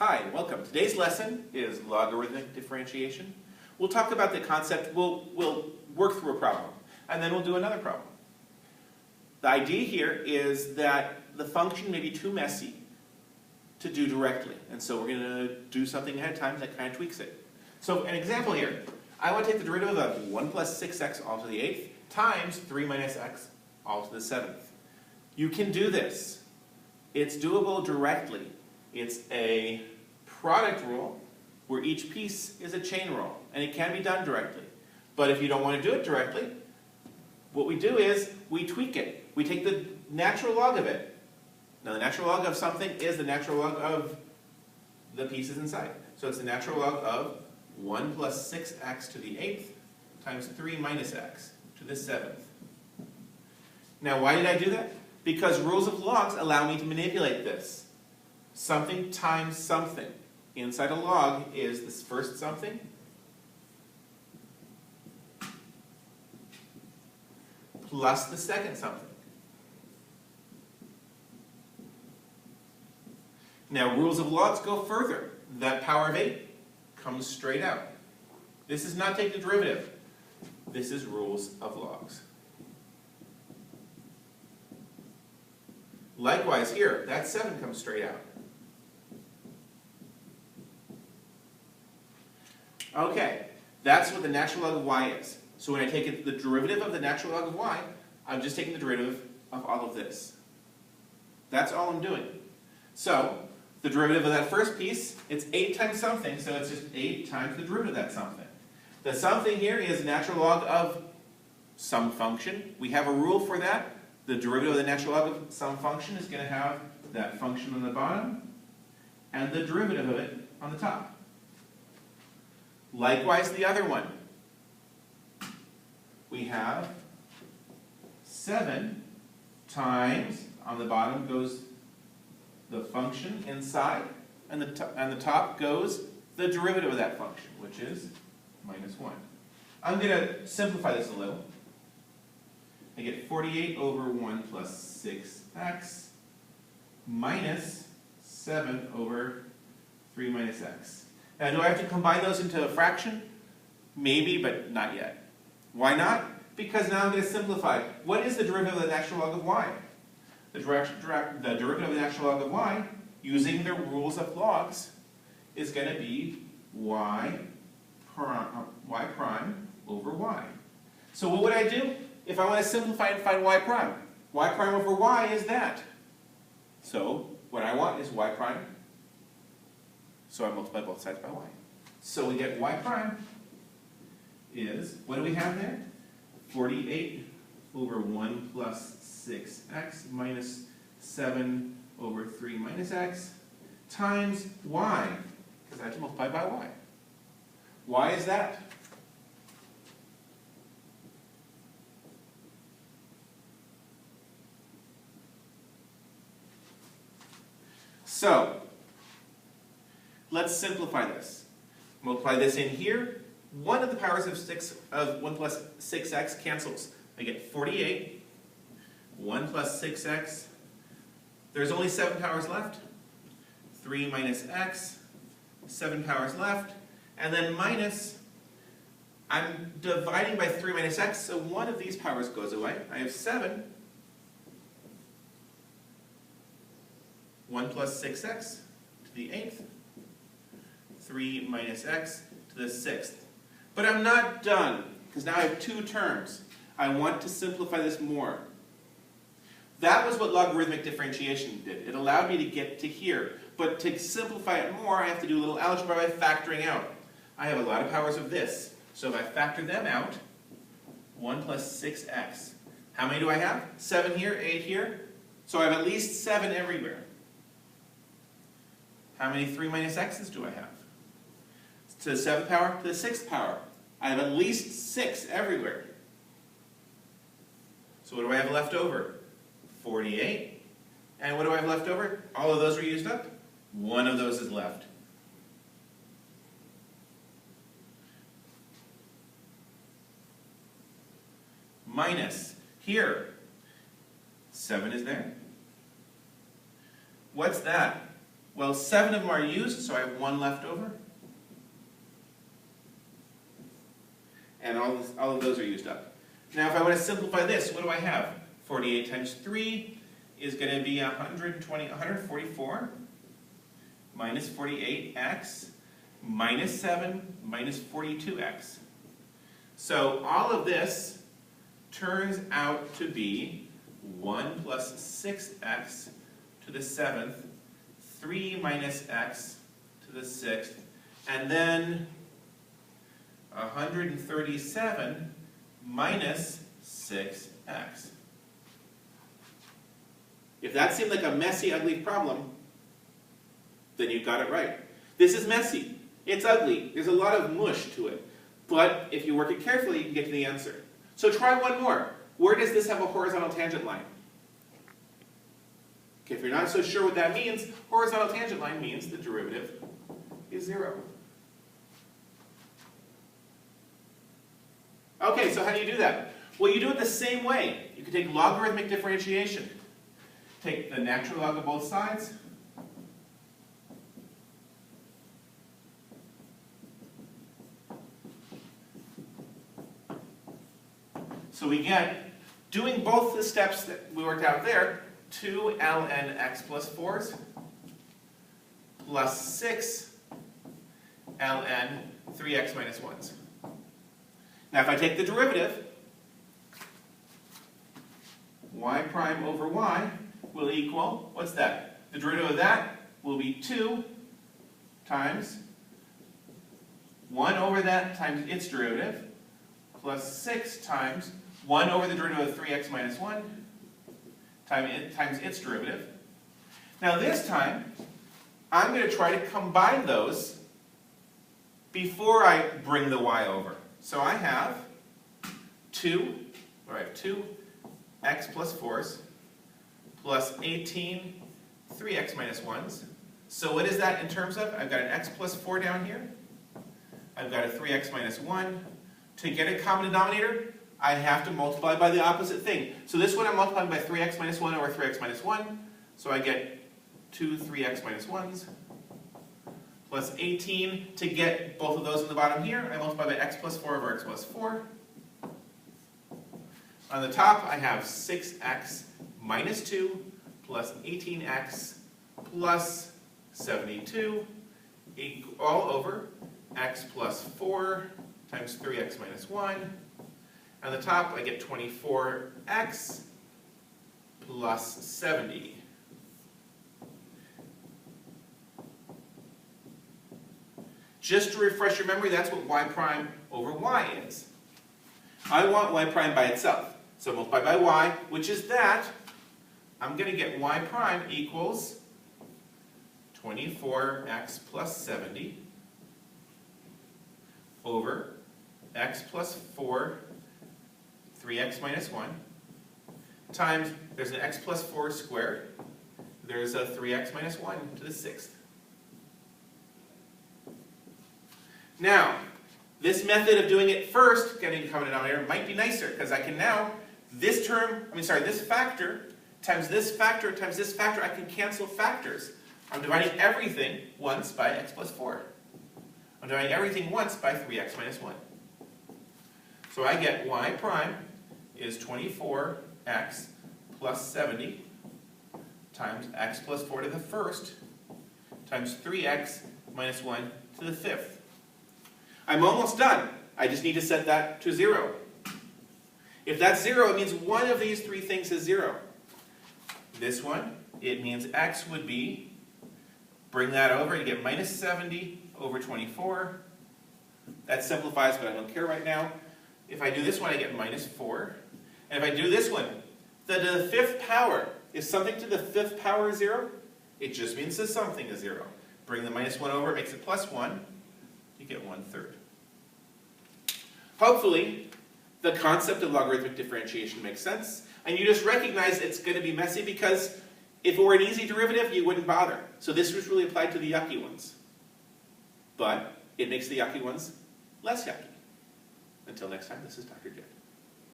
Hi, welcome. Today's lesson is logarithmic differentiation. We'll talk about the concept, we'll work through a problem, and then we'll do another problem. The idea here is that the function may be too messy to do directly, and so we're going to do something ahead of time that kind of tweaks it. So an example here, I want to take the derivative of 1 plus 6x all to the 8th times 3 minus x all to the 7th. You can do this. It's doable directly. It's a product rule where each piece is a chain rule, and it can be done directly. But if you don't want to do it directly, what we do is we tweak it. We take the natural log of it. Now the natural log of something is the natural log of the pieces inside. So it's the natural log of 1 plus 6x to the 8th times 3 minus x to the 7th. Now why did I do that? Because rules of logs allow me to manipulate this. Something times something. Inside a log is this first something plus the second something. Now rules of logs go further. That power of 8 comes straight out. This is not taking the derivative. This is rules of logs. Likewise here, that 7 comes straight out. Okay, that's what the natural log of y is. So when I take the derivative of the natural log of y, I'm just taking the derivative of all of this. That's all I'm doing. So the derivative of that first piece, it's 8 times something, so it's just 8 times the derivative of that something. The something here is the natural log of some function. We have a rule for that. The derivative of the natural log of some function is going to have that function on the bottom and the derivative of it on the top. Likewise, the other one. We have 7 times, on the bottom goes the function inside, and the top goes the derivative of that function, which is minus 1. I'm going to simplify this a little. I get 48 over 1 plus 6x minus 7 over 3 minus x. Now, do I have to combine those into a fraction? Maybe, but not yet. Why not? Because now I'm going to simplify. What is the derivative of the natural log of y? The derivative of the natural log of y, using the rules of logs, is going to be y prime over y. So what would I do if I want to simplify and find y prime? Y prime over y is that. So what I want is y prime. So I multiply both sides by y. So we get y prime is, what do we have there? 48 over 1 plus 6x minus 7 over 3 minus x times y, because I have to multiply by y. Why is that? So, let's simplify this. Multiply this in here. One of the powers of 1 plus 6x cancels. I get 48, 1 plus 6x. There's only 7 powers left. 3 minus x, 7 powers left. And then minus, I'm dividing by 3 minus x, so one of these powers goes away. I have 7. 1 plus 6x to the 8th. 3 minus x to the 6th. But I'm not done, because now I have 2 terms. I want to simplify this more. That was what logarithmic differentiation did. It allowed me to get to here. But to simplify it more, I have to do a little algebra by factoring out. I have a lot of powers of this. So if I factor them out, 1 plus 6x. How many do I have? 7 here, 8 here. So I have at least 7 everywhere. How many 3 minus x's do I have? To the 7th power, to the 6th power. I have at least 6 everywhere. So what do I have left over? 48. And what do I have left over? All of those are used up. One of those is left. Minus. Here, 7 is there. What's that? Well, 7 of them are used, so I have 1 left over. And all of those are used up. Now, if I want to simplify this, what do I have? 48 times 3 is going to be 144 minus 48x minus 7 minus 42x. So all of this turns out to be 1 plus 6x to the 7th, 3 minus x to the 6th, and then 137 minus 6x. If that seemed like a messy, ugly problem, then you got it right. This is messy. It's ugly. There's a lot of mush to it. But if you work it carefully, you can get to the answer. So try one more. Where does this have a horizontal tangent line? Okay, if you're not so sure what that means, horizontal tangent line means the derivative is 0. Okay, so how do you do that? Well, you do it the same way. You can take logarithmic differentiation. Take the natural log of both sides. So we get, doing both the steps that we worked out there, 2 ln x plus 4s plus 6 ln 3x minus 1s. Now if I take the derivative, y prime over y will equal, what's that? The derivative of that will be 2 times 1 over that times its derivative plus 6 times 1 over the derivative of 3x minus 1 times its derivative. Now this time, I'm going to try to combine those before I bring the y over. So I have 2 x plus 4s plus 18 3x minus 1s. So what is that in terms of? I've got an x plus 4 down here. I've got a 3x minus 1. To get a common denominator, I have to multiply by the opposite thing. So this one I'm multiplying by 3x minus 1 over 3x minus 1. So I get 2 3x minus 1s plus 18. To get both of those in the bottom here, I multiply by x plus 4 over x plus 4. On the top, I have 6x minus 2 plus 18x plus 72 all over x plus 4 times 3x minus 1. On the top, I get 24x plus 70. Just to refresh your memory, that's what y prime over y is. I want y prime by itself. So multiply by y, which is that. I'm going to get y prime equals 24x plus 70 over x plus 4, 3x minus 1, times, there's an x plus 4 squared, there's a 3x minus 1 to the 6th. Now, this method of doing it first, getting a common denominator, might be nicer, because I can now, this factor times this factor times this factor, I can cancel factors. I'm dividing everything once by x plus 4. I'm dividing everything once by 3x minus 1. So I get y prime is 24x plus 70 times x plus 4 to the first times 3x minus 1 to the 5th. I'm almost done. I just need to set that to 0. If that's 0, it means one of these three things is 0. This one, it means x would be, bring that over, you get minus 70 over 24. That simplifies, but I don't care right now. If I do this one, I get minus 4. And if I do this one, the fifth power, is something to the fifth power 0? It just means that something is 0. Bring the minus 1 over, it makes it plus 1. You get 1/3. Hopefully, the concept of logarithmic differentiation makes sense. And you just recognize it's going to be messy because if it were an easy derivative, you wouldn't bother. So this was really applied to the yucky ones. But it makes the yucky ones less yucky. Until next time, this is Dr. J.